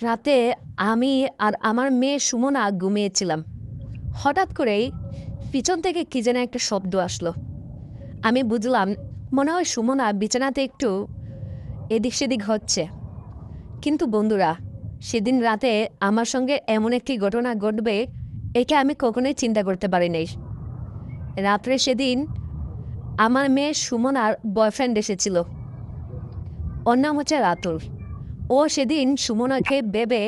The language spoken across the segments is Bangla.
রাতে আমি আর আমার মেয়ে সুমনা ঘুমিয়েছিলাম। হঠাৎ করেই পিছন থেকে কি যেন একটা শব্দ আসলো। আমি বুঝলাম মনে হয় সুমনা বিছানাতে একটু এদিক সেদিক হচ্ছে। কিন্তু বন্ধুরা, সেদিন রাতে আমার সঙ্গে এমন একটি ঘটনা ঘটবে এটা আমি কখনোই চিন্তা করতে পারিনি। রাত্রে সেদিন আমার মেয়ে সুমনার বয়ফ্রেন্ড এসেছিল। ওর নাম হচ্ছে রাতুল। ও সেদিন সুমনাকে ভেবে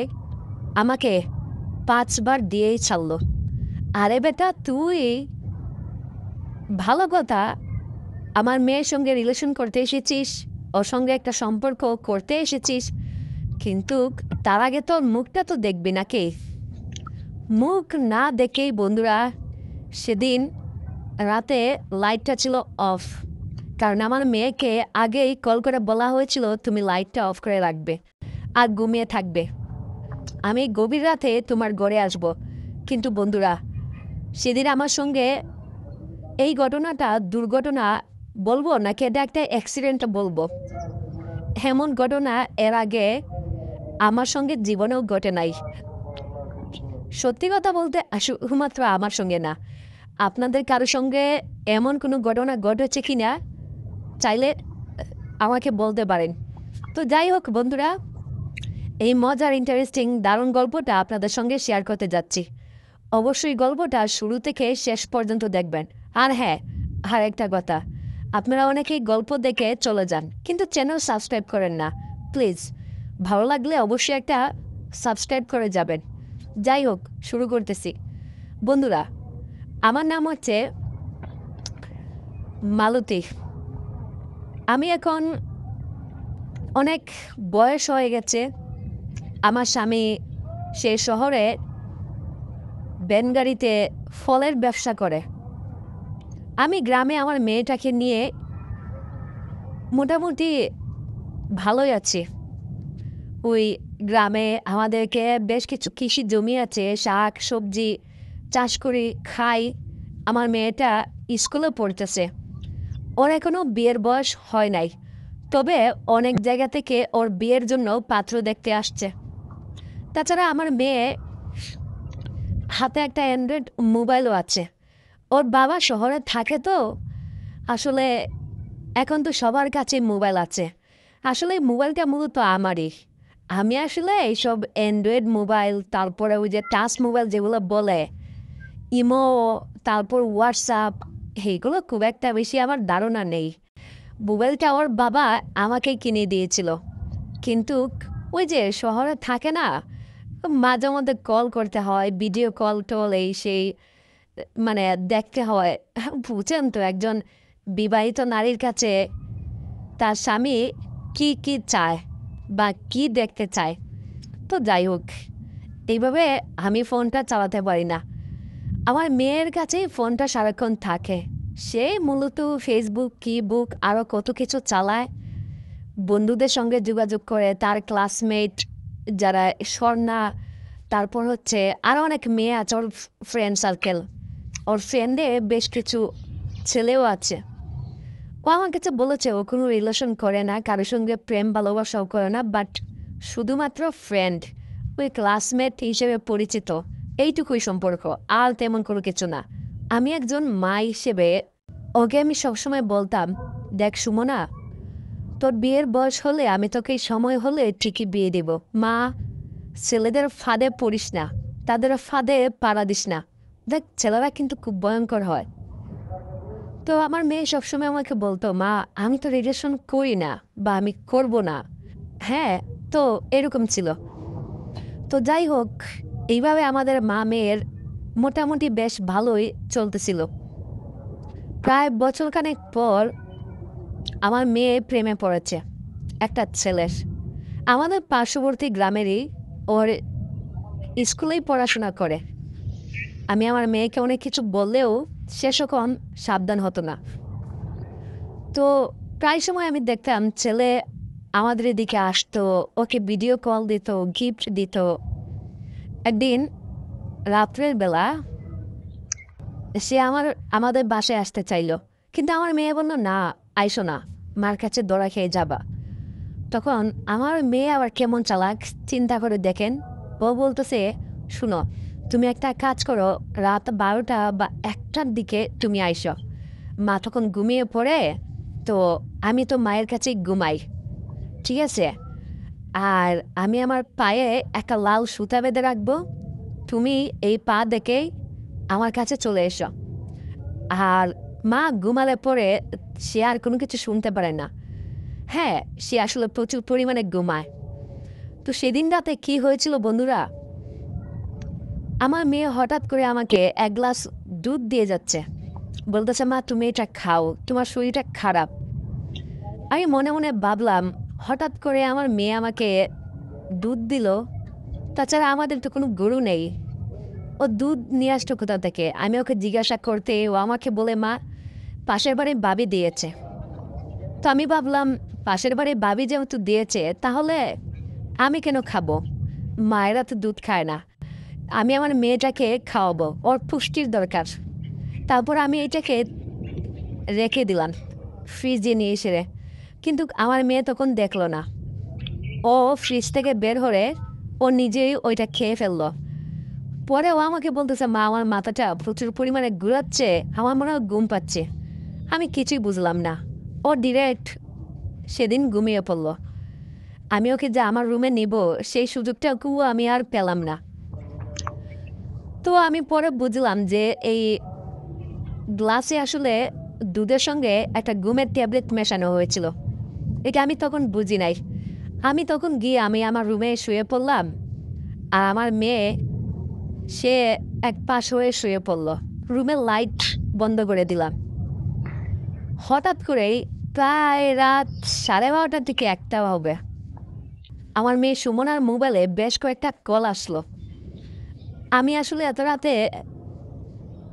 আমাকে ৫ বার দিয়েই ছাড়ল। আরে বেটা তুই, ভালো কথা, আমার মেয়ের সঙ্গে রিলেশন করতে এসেছিস, ওর সঙ্গে একটা সম্পর্ক করতে এসেছিস, কিন্তু তার আগে তোর মুখটা তো দেখবি নাকি? মুখ না দেখেই বন্ধুরা, সেদিন রাতে লাইটটা ছিল অফ। কারণ আমার মেয়েকে আগেই কল করে বলা হয়েছিল তুমি লাইটটা অফ করে রাখবে আর ঘুমিয়ে থাকবে, আমি গভীর রাতে তোমার ঘরে আসব। কিন্তু বন্ধুরা, সেদিন আমার সঙ্গে এই ঘটনাটা দুর্ঘটনা বলবো নাকি এটা একটা অ্যাক্সিডেন্ট বলবো, এমন ঘটনা এর আগে আমার সঙ্গে জীবনেও ঘটে নাই। সত্যি কথা বলতে শুধুমাত্র আমার সঙ্গে না, আপনাদের কারোর সঙ্গে এমন কোনো ঘটনা ঘটেছে কি না চাইলে আমাকে বলতে পারেন। তো যাই হোক বন্ধুরা, এই মজার ইন্টারেস্টিং দারুণ গল্পটা আপনাদের সঙ্গে শেয়ার করতে যাচ্ছি। অবশ্যই গল্পটা শুরু থেকে শেষ পর্যন্ত দেখবেন। আর হ্যাঁ, আর একটা কথা, আপনারা অনেকেই গল্প দেখে চলে যান কিন্তু চ্যানেল সাবস্ক্রাইব করেন না। প্লিজ, ভালো লাগলে অবশ্যই একটা সাবস্ক্রাইব করে যাবেন। যাই হোক, শুরু করতেছি। বন্ধুরা, আমার নাম হচ্ছে মালতী। আমি এখন অনেক বয়স হয়ে গেছে। আমার স্বামী সে শহরে ভ্যানগাড়িতে ফলের ব্যবসা করে। আমি গ্রামে আমার মেয়েটাকে নিয়ে মোটামুটি ভালোই আছি। ওই গ্রামে আমাদেরকে বেশ কিছু কৃষি জমি আছে, শাক সবজি চাষ করি, খাই। আমার মেয়েটা স্কুলে পড়তেছে। ওর এখনও বিয়ের বয়স হয় নাই, তবে অনেক জায়গা থেকে ওর বিয়ের জন্য পাত্র দেখতে আসছে। তাছাড়া আমার মেয়ে হাতে একটা অ্যান্ড্রয়েড মোবাইলও আছে। ওর বাবা শহরে থাকে তো, আসলে এখন তো সবার কাছে মোবাইল আছে। আসলে এই মোবাইলটা মূলত আমারই। আমি আসলে এইসব অ্যান্ড্রয়েড মোবাইল, তারপরে ওই যে টাচ মোবাইল যেগুলো বলে, ইমো, তারপর হোয়াটসঅ্যাপ, এইগুলো খুব একটা বেশি আমার ধারণা নেই। মোবাইলটা ওর বাবা আমাকে কিনে দিয়েছিল, কিন্তু ওই যে শহরে থাকে না, মাঝে মধ্যে কল করতে হয়, ভিডিও কল টল এই সেই, মানে দেখতে হয়। বুঝেন তো, একজন বিবাহিত নারীর কাছে তার স্বামী কি কি চায় বা কি দেখতে চায়। তো যাই হোক, এইভাবে আমি ফোনটা চালাতে পারি না। আমার মেয়ের কাছেই ফোনটা সারাক্ষণ থাকে। সে মূলত ফেসবুক, কি বুক, আরও কত কিছু চালায়, বন্ধুদের সঙ্গে যোগাযোগ করে, তার ক্লাসমেট যারা স্বর্ণা, তারপর হচ্ছে আরও অনেক মেয়ে আছে ওর ফ্রেন্ড সার্কেল, ওর ফ্রেন্ডে বেশ কিছু ছেলেও আছে। ও আমার কাছে বলেছে ও কোনো রিলেশন করে না, কারোর সঙ্গে প্রেম ভালোবাসাও করে না, বাট শুধুমাত্র ফ্রেন্ড, ওই ক্লাসমেট হিসেবে পরিচিত, এইটুকুই সম্পর্ক, আর তেমন কোনো কিছু না। আমি একজন মা হিসেবে ওকে আমি সবসময় বলতাম, দেখ সুমনা, তোর বিয়ের বয়স হলে আমি তোকে সময় হলে ঠিকই বিয়ে দেব। মা, ছেলেদের ফাঁদে পড়িস না, তাদের ফাঁদে পাড়া দিস না, দেখ ছেলেরা কিন্তু খুব ভয়ঙ্কর হয়। তো আমার মেয়ে সবসময় আমাকে বলতো, মা আমি তো রিলেশন করি না বা আমি করব না। হ্যাঁ, তো এরকম ছিল। তো যাই হোক, এইভাবে আমাদের মা মেয়ের মোটামুটি বেশ ভালোই চলতেছিল। প্রায় বছরখানেক পর আমার মেয়ে প্রেমে পড়েছে একটা ছেলের, আমাদের পার্শ্ববর্তী গ্রামেরই। ওর স্কুলেই পড়াশোনা করে। আমি আমার মেয়েকে অনেক কিছু বললেও সে তখন সাবধান হতো না। তো প্রায় সময় আমি দেখতাম ছেলে আমাদের এদিকে আসতো, ওকে ভিডিও কল দিত, গিফট দিত। একদিন রাত্রের বেলা সে আমাদের বাসায় আসতে চাইলো, কিন্তু আমার মেয়ে বলল না, আইসো না, মার কাছে ধরা খেয়ে যাবা। তখন আমার মেয়ে আবার কেমন চালাক চিন্তা করে দেখেন, ও বলতেছে, শুনো তুমি একটা কাজ করো, রাত 12টা বা 1টার দিকে তুমি আইসো। মা তখন ঘুমিয়ে পড়ে, তো আমি তো মায়ের কাছেই ঘুমাই, ঠিক আছে? আর আমি আমার পায়ে একটা লাল সুতা বেঁধে রাখবো, তুমি এই পা দেখেই আমার কাছে চলে এসো। আর মা ঘুমালে পরে সে আর কোনো কিছু শুনতে পারে না। হ্যাঁ, সে আসলে প্রচুর পরিমাণে ঘুমায়। তো সেদিন রাতে কি হয়েছিল বন্ধুরা, আমার মেয়ে হঠাৎ করে আমাকে এক গ্লাস দুধ দিয়ে যাচ্ছে, বলতেছে, মা তুমি এটা খাও, তোমার শরীরটা খারাপ। আমি মনে মনে ভাবলাম, হঠাৎ করে আমার মেয়ে আমাকে দুধ দিল, তাছাড়া আমাদের তো কোনো গরু নেই, ও দুধ নিয়ে আসতো কোথা থেকে? আমি ওকে জিজ্ঞাসা করতে ও আমাকে বলে, মা পাশের বাড়ির বাবি দিয়েছে। তো আমি ভাবলাম, পাশের বাড়ির বাবি যেহেতু দিয়েছে, তাহলে আমি কেন খাবো? মায়েরা তো দুধ খায় না, আমি আমার মেয়েটাকে খাওয়াবো, ওর পুষ্টির দরকার। তারপর আমি এটাকে রেখে দিলাম ফ্রিজে নিয়ে এসে। কিন্তু আমার মেয়ে তখন দেখলো না, ও ফ্রিজ থেকে বের হয়ে ও নিজেই ওইটা খেয়ে ফেললো। পরে ও আমাকে বলতেছে, মা আমার মাথাটা প্রচুর পরিমাণে ঘুরাচ্ছে, আমার মনে হয় ঘুম পাচ্ছে। আমি কিছুই বুঝলাম না, ও ডিরেক্ট সেদিন ঘুমিয়ে পড়লো। আমি ওকে যে আমার রুমে নিব সেই সুযোগটাও আমি আর পেলাম না। তো আমি পরে বুঝলাম যে এই গ্লাসে আসলে দুধের সঙ্গে একটা ঘুমের ট্যাবলেট মেশানো হয়েছিল। এটা আমি তখন বুঝি নাই। আমি তখন গিয়ে আমি আমার রুমে শুয়ে পড়লাম, আর আমার মেয়ে সে এক পাশ হয়ে শুয়ে পড়ল। রুমের লাইট বন্ধ করে দিলাম। হঠাৎ করেই প্রায় রাত 12:30টার দিকে 1টা হবে, আমার মেয়ে সুমনার মোবাইলে বেশ কয়েকটা কল আসলো। আমি আসলে এত রাতে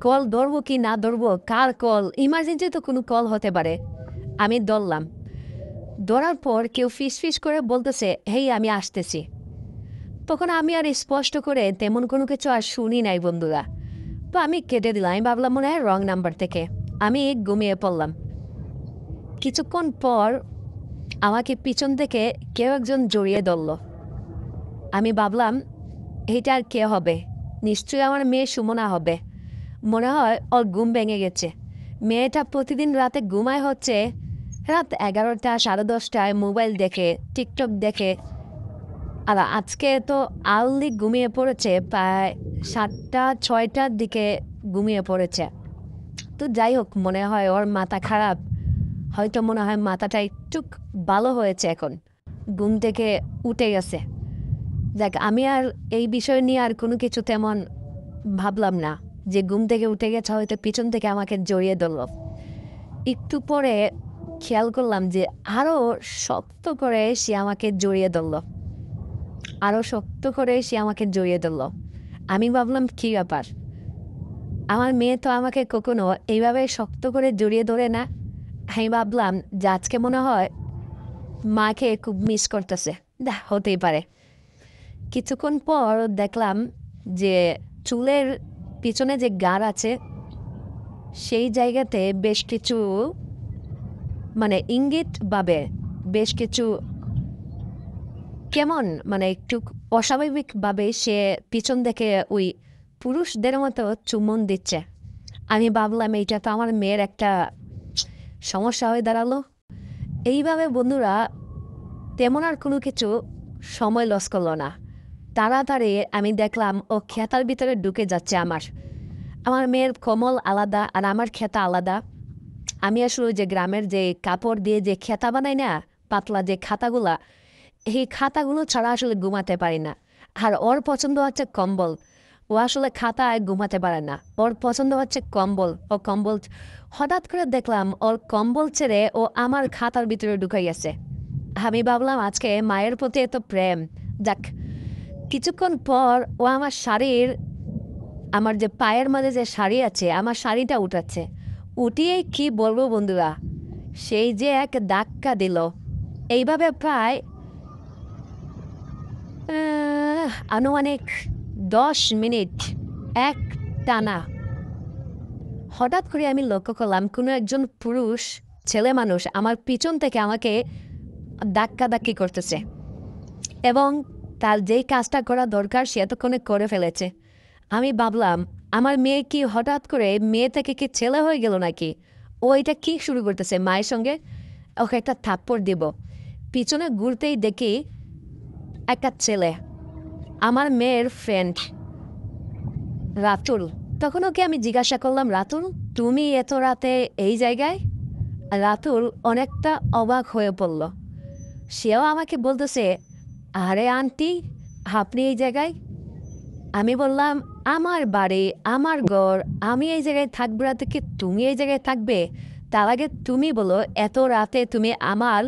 কল ধরবো কি না ধরবো, কার কল, ইমার্জেন্সি তো কোনো কল হতে পারে। আমি ধরলাম, ধরার পর কেউ ফিস ফিস করে বলতেছে, হেই আমি আসতেছি। তখন আমি আর স্পষ্ট করে তেমন কোনো কিছু আর শুনি নাই বন্ধুরা। তো আমি কেটে দিলাম, আমি ভাবলাম মনে হয় রং নাম্বার থেকে। আমি ঘুমিয়ে পড়লাম। কিছুক্ষণ পর আমাকে পিছন থেকে কেউ একজন জড়িয়ে ধরল। আমি ভাবলাম এটা আর কে হবে, নিশ্চয়ই আমার মেয়ে সুমনা হবে। মনে হয় ওর ঘুম ভেঙে গেছে। মেয়েটা প্রতিদিন রাতে ঘুমায় হচ্ছে রাত 11টা 10:30টায় মোবাইল দেখে, টিকটক দেখে। আর আজকে তো আর্লি ঘুমিয়ে পড়েছে, প্রায় 7টা 6টার দিকে ঘুমিয়ে পড়েছে। তো যাই হোক, মনে হয় ওর মাথা খারাপ, হয়তো মনে হয় মাথাটা একটু ভালো হয়েছে, এখন ঘুম থেকে উঠে গেছে। দেখ, আমি আর এই বিষয় নিয়ে আর কোনো কিছু তেমন ভাবলাম না, যে ঘুম থেকে উঠে গেছে হয়তো পিছন থেকে আমাকে জড়িয়ে ধরল। একটু পরে খেয়াল করলাম যে আরও শক্ত করে সে আমাকে জড়িয়ে ধরল, আরও শক্ত করে সে আমাকে জড়িয়ে ধরল। আমি ভাবলাম কী ব্যাপার, আমার মেয়ে তো আমাকে কখনো এইভাবে শক্ত করে জড়িয়ে ধরে না। আমি ভাবলাম যে আজকে মনে হয় মাকে খুব মিস করতেছে, হতেই পারে। কিছুক্ষণ পর দেখলাম যে চুলের পিছনে যে গার আছে সেই জায়গাতে বেশ কিছু ইঙ্গিতভাবে বেশ কিছু কেমন একটু অস্বাভাবিকভাবে সে পিছন থেকে ওই পুরুষদের মতো চুম্বন দিচ্ছে। আমি ভাবলাম এইটা তো আমার মেয়ের একটা সমস্যা হয়ে দাঁড়ালো। এইভাবে বন্ধুরা তেমন আর কোনো কিছু সময় লস করলো না, তাড়াতাড়ি আমি দেখলাম ও খেতার ভিতরে ঢুকে যাচ্ছে। আমার মেয়ের কোমল আলাদা আর আমার খেতা আলাদা। আমি আসলে যে গ্রামের যে কাপড় দিয়ে যে খেতা বানাই না, পাতলা যে খাতাগুলা, এই খাতাগুলো ছাড়া আসলে ঘুমাতে পারি না। আর ওর পছন্দ হচ্ছে কম্বল, ও আসলে খাতায় ঘুমাতে পারে না, ওর পছন্দ হচ্ছে কম্বল। ও কম্বল, হঠাৎ করে দেখলাম ওর কম্বল ছেড়ে ও আমার খাতার ভিতরে ঢুকে গেছে। আমি ভাবলাম আজকে মায়ের প্রতি এত প্রেম। যাক, কিছুক্ষণ পর ও আমার শাড়ির, আমার যে পায়ের মাঝে যে শাড়ি আছে, আমার শাড়িটা উঠাচ্ছে। উঠিয়েই কি বলবো বন্ধুরা, সেই যে এক ধাক্কা দিল। এইভাবে প্রায় আনুমানিক 10 মিনিট এক টানা। হঠাৎ করে আমি লক্ষ্য করলাম কোনো একজন পুরুষ ছেলে মানুষ আমার পিছন থেকে আমাকে ধাক্কাধাক্কি করতেছে এবং তার যেই কাজটা করা দরকার সে এতক্ষণে করে ফেলেছে। আমি ভাবলাম আমার মেয়ে কি হঠাৎ করে মেয়ে থেকে কি ছেলে হয়ে গেল নাকি, ও এটা কি শুরু করতেছে মায়ের সঙ্গে, ওকে একটা থাপ্পড় দিব। পিছনে ঘুরতেই দেখি একটা ছেলে, আমার মেয়ের ফ্রেন্ড রাতুল। তখন ওকে আমি জিজ্ঞাসা করলাম, রাতুল তুমি এত রাতে এই জায়গায়? রাতুল অনেকটা অবাক হয়ে পড়ল। সেও আমাকে বলতেছে, আরে আন্টি আপনি এই জায়গায়? আমি বললাম, আমার বাড়ি, আমার ঘর, আমি এই জায়গায় থাকবো রাতে কি তুমি এই জায়গায় থাকবে? তার আগে তুমি বলো এত রাতে তুমি আমার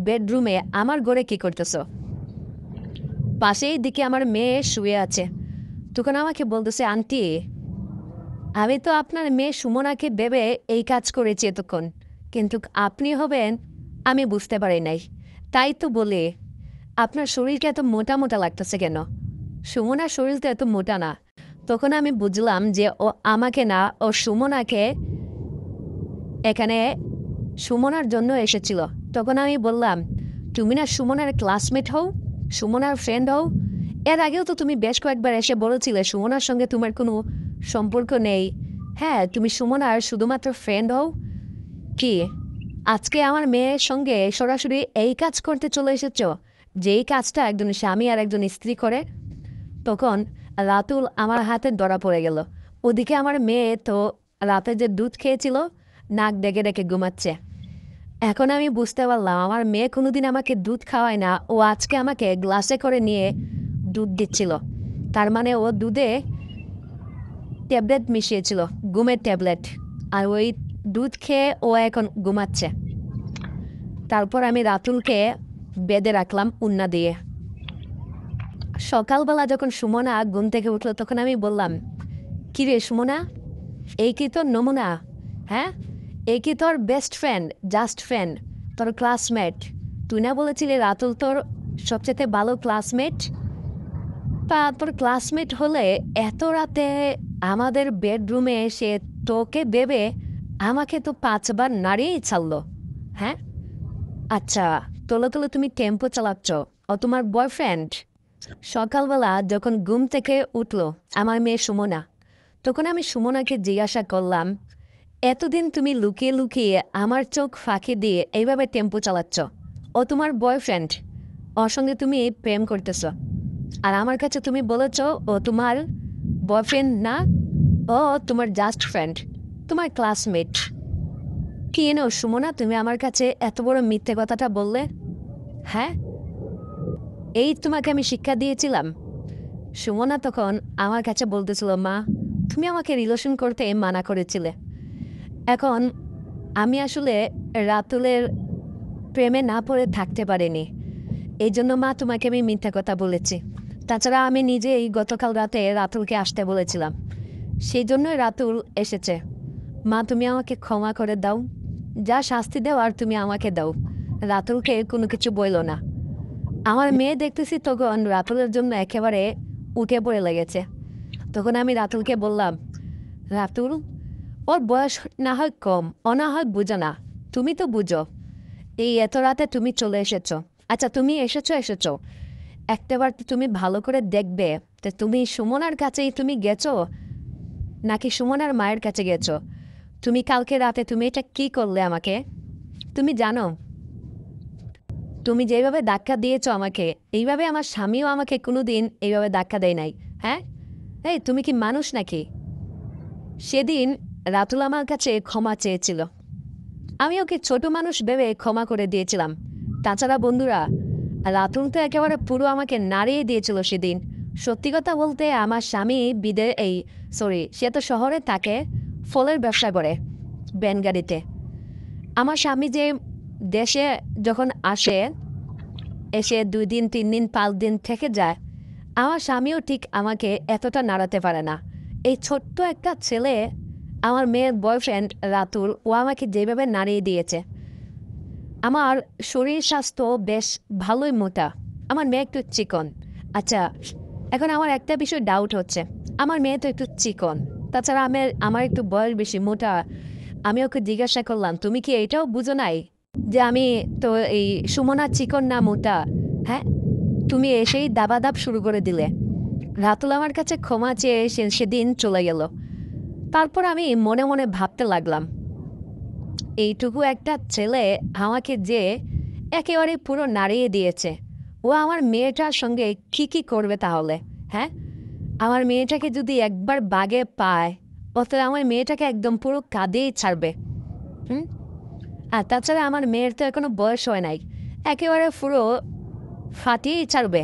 বেডরুমে আমার ঘরে কি করতেছো? পাশেই দিকে আমার মেয়ে শুয়ে আছে। তখন আমাকে বলতেছে, আন্টি আমি তো আপনার মেয়ে সুমনাকে ভেবে এই কাজ করেছি এতক্ষণ, কিন্তু আপনি হবেন আমি বুঝতে পারি নাই। তাই তো বলে আপনার শরীরকে এত মোটা মোটা লাগতেছে কেন? সুমনার শরীর তো এত মোটা না। তখন আমি বুঝলাম যে ও আমাকে না, ও সুমনাকে এখানে সুমনার জন্য এসেছিল। তখন আমি বললাম, তুমি না সুমনার ক্লাসমেট হও, সুমনার ফ্রেন্ড হও? এর আগেও তো তুমি বেশ কয়েকবার এসে বলেছিলে সুমনার সঙ্গে তোমার কোনো সম্পর্ক নেই। হ্যাঁ, তুমি সুমনার শুধুমাত্র ফ্রেন্ড হও। কি আজকে আমার মেয়ের সঙ্গে সরাসরি এই কাজ করতে চলে এসেছ, যেই কাজটা একজন স্বামী আর একজন স্ত্রী করে? তখন রাতুল আমার হাতে ধরা পড়ে গেল। ওদিকে আমার মেয়ে তো রাতে যে দুধ খেয়েছিল নাক ডেকে ডেকে ঘুমাচ্ছে। এখন আমি বুঝতে পারলাম আমার মেয়ে কোনোদিন আমাকে দুধ খাওয়ায় না, ও আজকে আমাকে গ্লাসে করে নিয়ে দুধ দিচ্ছিল। তার মানে ও দুধে ট্যাবলেট মিশিয়েছিল, ঘুমের ট্যাবলেট, আর ওই দুধ খেয়ে ও এখন ঘুমাচ্ছে। তারপর আমি রাতুলকে বেঁধে রাখলাম উন্না দিয়ে। সকালবেলা যখন সুমনা ঘুম থেকে উঠলো তখন আমি বললাম, কিরে সুমনা, এই কি তোর নমুনা? হ্যাঁ, এই কি তোর বেস্ট ফ্রেন্ড, জাস্ট ফ্রেন্ড, তোর ক্লাসমেট? তুই না বলেছিলি রাতুল তোর সবচেয়ে ভালো ক্লাসমেট? তা তোর ক্লাসমেট হলে এত রাতে আমাদের বেডরুমে এসে তোকে ভেবে আমাকে তো 5বার নাড়িয়েই ছাড়লো। হ্যাঁ, আচ্ছা, তোলো তোলো তুমি টেম্পো চালাচ্ছ, ও তোমার বয়ফ্রেন্ড? সকালবেলা যখন ঘুম থেকে উঠলো আমার মেয়ে সুমনা, তখন আমি সুমনাকে জিজ্ঞাসা করলাম, এতদিন তুমি লুকিয়ে লুকিয়ে আমার চোখ ফাঁকি দিয়ে এইভাবে টেম্পো চালাচ্ছ, ও তোমার বয়ফ্রেন্ড, ওর সঙ্গে তুমি প্রেম করতেছ, আর আমার কাছে তুমি বলেছ ও তোমার বয়ফ্রেন্ড না, ও তোমার জাস্ট ফ্রেন্ড, তোমার ক্লাসমেট। কি এনো সুমনা, তুমি আমার কাছে এত বড় মিথ্যে কথাটা বললে? হ্যাঁ, এই তোমাকে আমি শিক্ষা দিয়েছিলাম? সুমনা তখন আমার কাছে বলতেছিল, মা তুমি আমাকে রিলেশন করতে মানা করেছিলে। এখন আমি আসলে রাতুলের প্রেমে না পড়ে থাকতে পারিনি, এই জন্য মা তোমাকে আমি মিথ্যা কথা বলেছি। তাছাড়া আমি নিজেই গতকাল রাতে রাতুলকে আসতে বলেছিলাম, সেই জন্যই রাতুল এসেছে। মা তুমি আমাকে ক্ষমা করে দাও, যা শাস্তি দাও আর তুমি আমাকে দাও, রাতুলকে কোনো কিছু বইল না। আমার মেয়ে দেখতেছি তখন রাতুলের জন্য একেবারে উঠে পড়ে লেগেছে। তখন আমি রাতুলকে বললাম, রাতুল ওর বয়স না হয় কম, ও না হয় বুঝো না, তুমি তো বুঝো, এই এত রাতে তুমি চলে এসেছো। আচ্ছা তুমি এসেছো, একটাবার তো তুমি ভালো করে দেখবে তো তুমি সুমনার কাছেই তুমি গেছো নাকি সুমনার মায়ের কাছে গেছো? তুমি কালকে রাতে তুমি এটা কি করলে আমাকে? তুমি জানো তুমি যেভাবে ধাক্কা দিয়েছো আমাকে, এইভাবে আমার স্বামীও আমাকে কোনোদিন এইভাবে ধাক্কা দেয় নাই। হ্যাঁ, এই তুমি কি মানুষ নাকি? সেদিন রাতুল আমার কাছে ক্ষমা চেয়েছিল, আমি ওকে ছোট মানুষ ভেবে ক্ষমা করে দিয়েছিলাম। তাছাড়া বন্ধুরা, রাতুল তো একেবারে পুরো আমাকে নাড়িয়ে দিয়েছিল সেদিন। সত্যি কথা বলতে আমার স্বামী সে তো শহরে থাকে, ফলের ব্যবসা করে ব্যানগাড়িতে। আমার স্বামী যে দেশে যখন আসে, এসে 2 দিন 3 দিন 5 দিন থেকে যায়, আমার স্বামীও ঠিক আমাকে এতটা নাড়াতে পারে না। এই ছোট্ট একটা ছেলে, আমার মেয়ের বয়ফ্রেন্ড রাতুল, ও আমাকে যেভাবে নাড়িয়ে দিয়েছে। আমার শরীর স্বাস্থ্য বেশ ভালোই মোটা, আমার মেয়ে একটু চিকন। আচ্ছা, এখন আমার একটা বিষয় ডাউট হচ্ছে, আমার মেয়ে তো একটু চিকন, তাছাড়া আমার একটু বয়স বেশি, মোটা। আমি ওকে জিজ্ঞাসা করলাম, তুমি কি এটাও বুঝো নাই যে আমি তো এই সুমনা চিকন না মোটা, হ্যাঁ, তুমি এসেই দাবাদাব শুরু করে দিলে। রাতুল আমার কাছে ক্ষমা চেয়ে সেদিন চলে গেল। তারপর আমি মনে মনে ভাবতে লাগলাম, এইটুকু একটা ছেলে আমাকে যে একেবারে পুরো নাড়িয়ে দিয়েছে, ও আমার মেয়েটার সঙ্গে কি করবে তাহলে? হ্যাঁ, আমার মেয়েটাকে যদি একবার বাগে পায়, অথবা আমার মেয়েটাকে একদম পুরো কাঁদেই ছাড়বে। হুম। আর তাছাড়া আমার মেয়ের তো এখনো বয়স হয় নাই, একেবারে পুরো ফাটিয়েই ছাড়বে।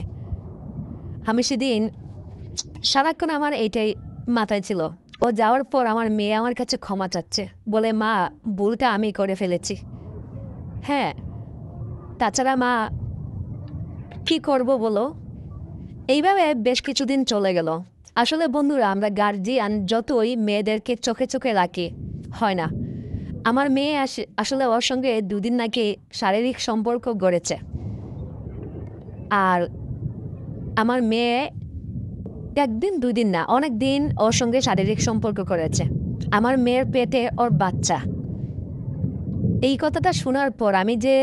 আমি সেদিন সারাক্ষণ আমার এইটাই মাথায় ছিল। ও যাওয়ার পর আমার মেয়ে আমার কাছে ক্ষমা চাচ্ছে, বলে মা, ভুলটা আমি করে ফেলেছি। হ্যাঁ, তাছাড়া মা কি করব বলো? এইভাবে বেশ কিছুদিন চলে গেল। আসলে বন্ধুরা, আমরা গার্জিয়ান যতই মেয়েদেরকে চোখে চোখে রাখি, হয় না। আমার মেয়ে আসলে ওর সঙ্গে দুদিন নাকি শারীরিক সম্পর্ক গড়েছে। আর আমার মেয়ে একদিন দুদিন না, অনেক দিন ওর সঙ্গে শারীরিক সম্পর্ক করেছে। আমার মেয়ের পেটে ওর বাচ্চা। এই কথাটা শোনার পর আমি যে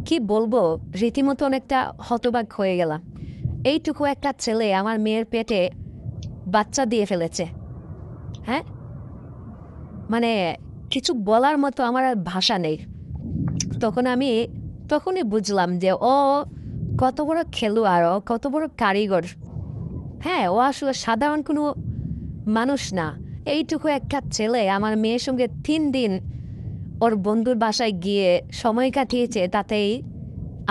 কি বলবো, রীতিমতো অনেকটা হতবাক হয়ে গেলাম। এইটুকু একটা ছেলে আমার মেয়ের পেটে বাচ্চা দিয়ে ফেলেছে। হ্যাঁ, মানে কিছু বলার মতো আমার আর ভাষা নেই। তখনই বুঝলাম যে ও কত বড় খেলোয়াড়, ও কত বড় কারিগর। হ্যাঁ, ও আসলে সাধারণ কোনো মানুষ না। এইটুকু একটা ছেলে আমার মেয়ের সঙ্গে 3 দিন ওর বন্ধুর বাসায় গিয়ে সময় কাটিয়েছে, তাতেই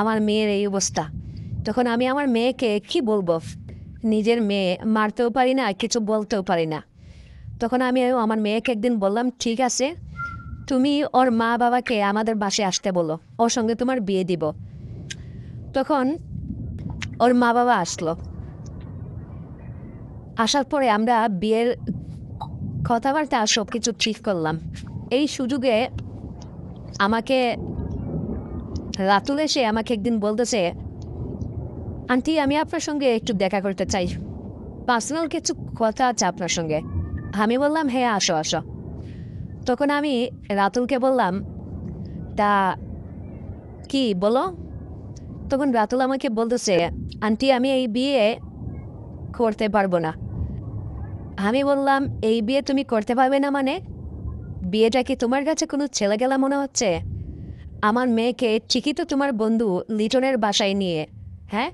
আমার মেয়ের এই অবস্থা। তখন আমি আমার মেয়েকে কি বলবো? নিজের মেয়ে, মারতেও পারি না, কিছু বলতেও পারি না। তখন আমি আমার মেয়েকে একদিন বললাম, ঠিক আছে, তুমি ওর মা বাবাকে আমাদের বাসায় আসতে বলো, ওর সঙ্গে তোমার বিয়ে দিব। তখন ওর মা বাবা আসলো। আসার পরে আমরা বিয়ের কথাবার্তা সব কিছু ঠিক করলাম। এই সুযোগে আমাকে রাতুল এসে আমাকে একদিন বলতেছে, আন্টি, আমি আপনার সঙ্গে একটু দেখা করতে চাই, পার্সোনাল কিছু কথা আছে আপনার সঙ্গে। আমি বললাম, হ্যাঁ, আসো আসো। তখন আমি রাতুলকে বললাম, তা কি বলো? তখন রাতুল আমাকে বলতেছে, আন্টি, আমি এই বিয়ে করতে পারবো না। আমি বললাম, এই বিয়ে তুমি করতে পারবে না মানে? বিয়েটা কি তোমার কাছে কোনো ছেলে গেলা মনে হচ্ছে? আমার মেয়েকে ঠিকই তো তোমার বন্ধু লিটনের বাসায় নিয়ে, হ্যাঁ,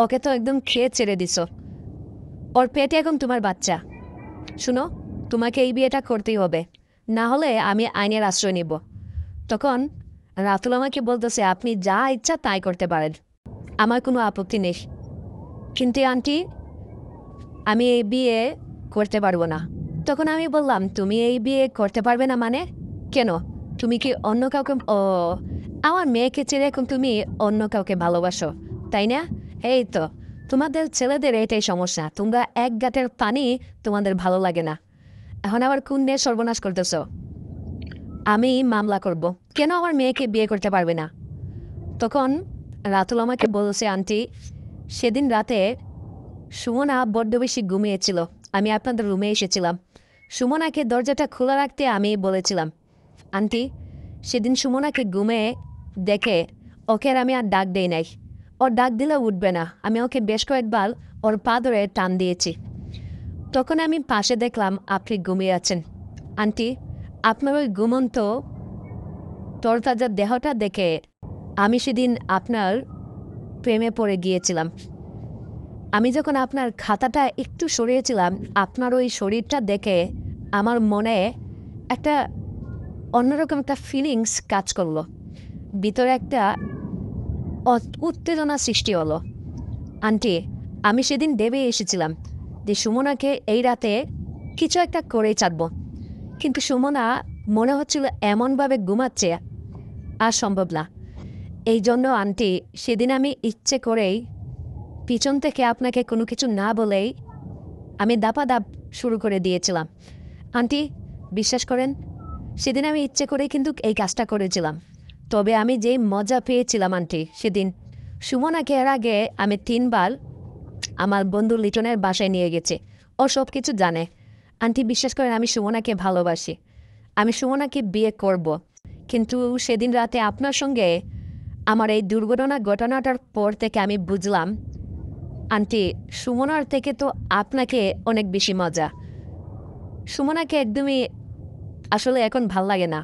ওকে তো একদম খেয়ে ছেড়ে দিছ। ওর পেটে এখন তোমার বাচ্চা। শুনো, তোমাকে এই বিয়েটা করতেই হবে, না হলে আমি আইনের আশ্রয় নিব। তখন রাতুল আমাকে বলতেছে, আপনি যা ইচ্ছা তাই করতে পারেন, আমার কোনো আপত্তি নেই, কিন্তু আন্টি, আমি এই বিয়ে করতে পারবো না। তখন আমি বললাম, তুমি এই বিয়ে করতে পারবে না মানে? কেন? তুমি কি অন্য কাউকে আমার মেয়েকে ছেড়ে এখন তুমি অন্য কাউকে ভালোবাসো, তাই না? এই তো, তোমাদের ছেলেদের এটাই সমস্যা, তোমরা এক গাঁটের পানি তোমাদের ভালো লাগে না। এখন আবার কোন নিয়ে সর্বনাশ করতেছ? আমি মামলা করব, কেন আমার মেয়েকে বিয়ে করতে পারবে না? তখন রাতুল আমাকে বলছে, আন্টি, সেদিন রাতে সুমনা বড্ড বেশি ঘুমিয়েছিল। আমি আপনাদের রুমে এসেছিলাম। সুমনাকে দরজাটা খোলা রাখতে আমি বলেছিলাম। আন্টি, সেদিন সুমনাকে ঘুমে দেখে ওকে আর আমি আর ডাক দেই নাই। ওর ডাক দিলে উঠবে না, আমি ওকে বেশ কয়েকবার ওর পা ধরে টান দিয়েছি। তখন আমি পাশে দেখলাম আপনি ঘুমিয়ে আছেন। আন্টি, আপনার ওই ঘুমন্ত তরতাজা দেহটা দেখে আমি সেদিন আপনার প্রেমে পড়ে গিয়েছিলাম। আমি যখন আপনার খাতাটা একটু সরিয়েছিলাম, আপনার ওই শরীরটা দেখে আমার মনে একটা অন্যরকম একটা ফিলিংস কাজ করলো। ভিতরে একটা উত্তেজনা সৃষ্টি হলো। আন্টি, আমি সেদিন ভেবে এসেছিলাম যে সুমনাকে এই রাতে কিছু একটা করেই ছাড়ব, কিন্তু সুমনা মনে হচ্ছিল এমনভাবে ঘুমাচ্ছে, আর সম্ভব না। এই জন্য আন্টি, সেদিন আমি ইচ্ছে করেই পিছন থেকে আপনাকে কোনো কিছু না বলেই আমি দাপাদাপ শুরু করে দিয়েছিলাম। আন্টি, বিশ্বাস করেন, সেদিন আমি ইচ্ছে করেই কিন্তু এই কাজটা করেছিলাম। তবে আমি যেই মজা পেয়েছিলাম আন্টি সেদিন, সুমনাকে এর আগে আমি 3 বার আমার বন্ধু লিটনের বাসায় নিয়ে গেছি। ও সব কিছু জানে। আন্টি, বিশ্বাস করেন, আমি সুমনাকে ভালোবাসি, আমি সুমনাকে বিয়ে করব। কিন্তু সেদিন রাতে আপনার সঙ্গে আমার এই ঘটনাটার পর থেকে আমি বুঝলাম আন্টি সুমনার থেকে তো আপনাকে অনেক বেশি মজা। সুমনাকে একদমই আসলে এখন ভাল লাগে না।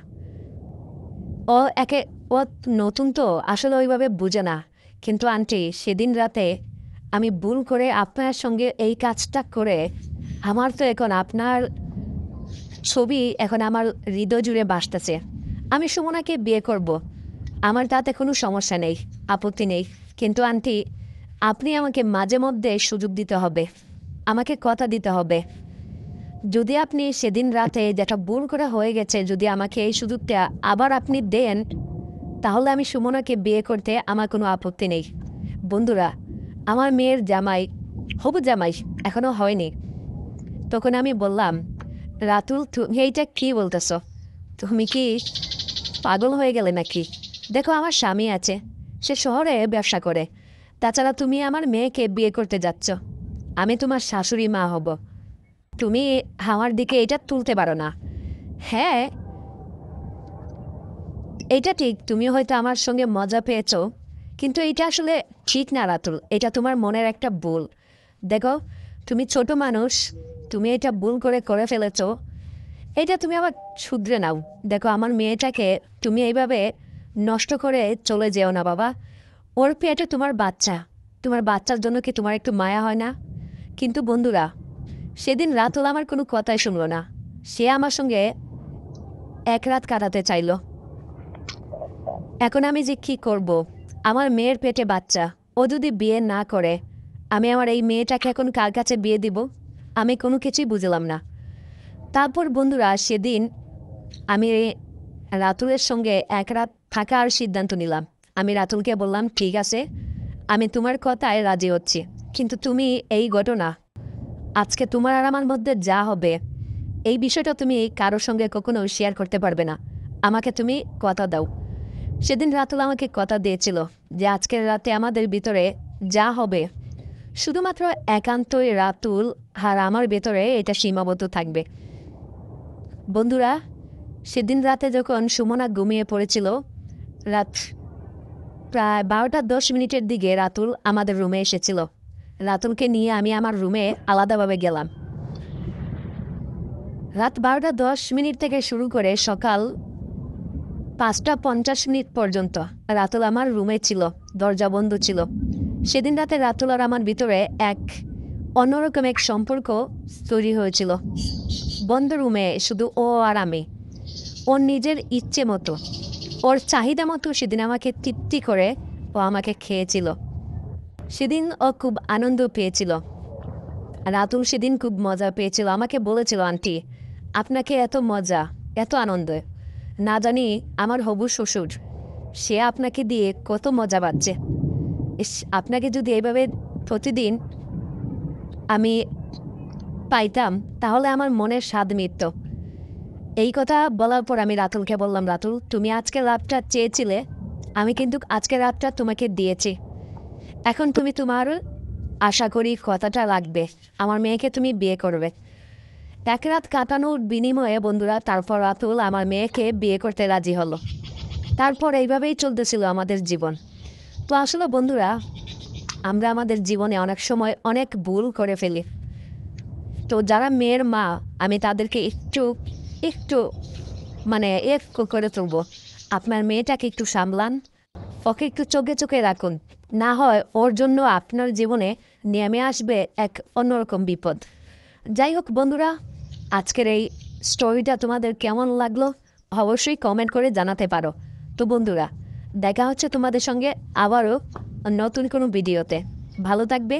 ও একে ও নতুন তো আসলে ওইভাবে বুঝে না। কিন্তু আন্টি সেদিন রাতে আমি ভুল করে আপনার সঙ্গে এই কাজটা করে আমার তো এখন আপনার ছবি এখন আমার হৃদয় জুড়ে বাসতেছে। আমি সুমনাকে বিয়ে করব, আমার তাতে কোনো সমস্যা নেই, আপত্তি নেই। কিন্তু আন্টি আপনি আমাকে মাঝে মধ্যে সুযোগ দিতে হবে, আমাকে কথা দিতে হবে। যদি আপনি সেদিন রাতে যেটা ভুল করে হয়ে গেছে যদি আমাকে এই সুযোগটা আবার আপনি দেন তাহলে আমি সুমনাকে বিয়ে করতে আমার কোনো আপত্তি নেই। বন্ধুরা, আমার মেয়ের জামাই, হবু জামাই এখনও হয়নি। তখন আমি বললাম, রাতুল তুমি এইটা কী বলতেছ? তুমি কি পাগল হয়ে গেলে নাকি? দেখো আমার স্বামী আছে, সে শহরে ব্যবসা করে। তাছাড়া তুমি আমার মেয়েকে বিয়ে করতে যাচ্ছ, আমি তোমার শাশুড়ি মা হব। তুমি আমার দিকে এটা তুলতে পারো না। হ্যাঁ এটা ঠিক, তুমি হয়তো আমার সঙ্গে মজা পেয়েছো, কিন্তু এটা আসলে ঠিক না রাতুল, এটা তোমার মনের একটা ভুল। দেখো তুমি ছোট মানুষ, তুমি এটা ভুল করে ফেলেছ, এটা তুমি আবার শুধরে নাও। দেখো আমার মেয়েটাকে তুমি এইভাবে নষ্ট করে চলে যেও না বাবা। ওর পেটে তোমার বাচ্চা, তোমার বাচ্চার জন্য কি তোমার একটু মায়া হয় না? কিন্তু বন্ধুরা, সেদিন রাতুল আমার কোনো কথাই শুনলো না। সে আমার সঙ্গে এক রাত কাটাতে চাইলো। এখন আমি যে কী করব? আমার মেয়ের পেটে বাচ্চা, ও যদি বিয়ে না করে আমি আমার এই মেয়েটাকে এখন কার কাছে বিয়ে দিব? আমি কোনো কিছুই বুঝলাম না। তারপর বন্ধুরা সেদিন আমি রাতুলের সঙ্গে এক রাত থাকার সিদ্ধান্ত নিলাম। আমি রাতুলকে বললাম, ঠিক আছে আমি তোমার কথায় রাজি হচ্ছি, কিন্তু তুমি এই ঘটনা আজকে তোমার আর আমার মধ্যে যা হবে এই বিষয়টা তুমি কারোর সঙ্গে কখনো শেয়ার করতে পারবে না। আমাকে তুমি কথা দাও। সেদিন রাতুল আমাকে কথা দিয়েছিল যে আজকের রাতে আমাদের ভিতরে যা হবে শুধুমাত্র একান্তই রাতুল আর আমার ভেতরে এটা সীমাবদ্ধ থাকবে। বন্ধুরা, সেদিন রাতে যখন সুমনা ঘুমিয়ে পড়েছিল, রাত প্রায় 12টা 10 মিনিটের দিকে রাতুল আমাদের রুমে এসেছিল। রাতুলকে নিয়ে আমি আমার রুমে আলাদাভাবে গেলাম। রাত 12টা 10 মিনিট থেকে শুরু করে সকাল 5টা 50 মিনিট পর্যন্ত রাতুল আমার রুমে ছিল, দরজা বন্ধ ছিল। সেদিন রাতে রাতুল আর আমার ভিতরে এক অন্যরকম এক সম্পর্ক তৈরি হয়েছিল। বন্ধ রুমে শুধু ও আর আমি, ওর নিজের ইচ্ছে মতো, ওর চাহিদা মতো সেদিন আমাকে তৃপ্তি করে ও আমাকে খেয়েছিল। সেদিন ও খুব আনন্দ পেয়েছিল। রাতুল সেদিন খুব মজা পেয়েছিল, আমাকে বলেছিল, আন্টি আপনাকে এত মজা এত আনন্দ, না জানি আমার হবু শ্বশুর সে আপনাকে দিয়ে কত মজা পাচ্ছে। আপনাকে যদি এইভাবে প্রতিদিন আমি পাইতাম তাহলে আমার মনের স্বাদ মিটত। এই কথা বলার পর আমি রাতুলকে বললাম, রাতুল তুমি আজকের রাতটা চেয়েছিলে, আমি কিন্তু আজকের রাতটা তোমাকে দিয়েছি। এখন তুমি তোমার আশা করি কথাটা লাগবে, আমার মেয়েকে তুমি বিয়ে করবে। এক রাত কাটানোর বিনিময়ে বন্ধুরা তারপর রাতুল আমার মেয়েকে বিয়ে করতে রাজি হলো। তারপর এইভাবেই চলতেছিল আমাদের জীবন। তো আসলে বন্ধুরা, আমরা আমাদের জীবনে অনেক সময় অনেক ভুল করে ফেলি। তো যারা মেয়ের মা আমি তাদেরকে একটু একটু একটু করে তুলবো, আপনার মেয়েটাকে একটু সামলান, ওকে একটু চোখে চোখে রাখুন, না হয় ওর জন্য আপনার জীবনে নেমে আসবে এক অন্যরকম বিপদ। যাই হোক বন্ধুরা, আজকের এই স্টোরিটা তোমাদের কেমন লাগলো অবশ্যই কমেন্ট করে জানাতে পারো। তো বন্ধুরা, দেখা হচ্ছে তোমাদের সঙ্গে আবারও নতুন কোনো ভিডিওতে। ভালো থাকবে।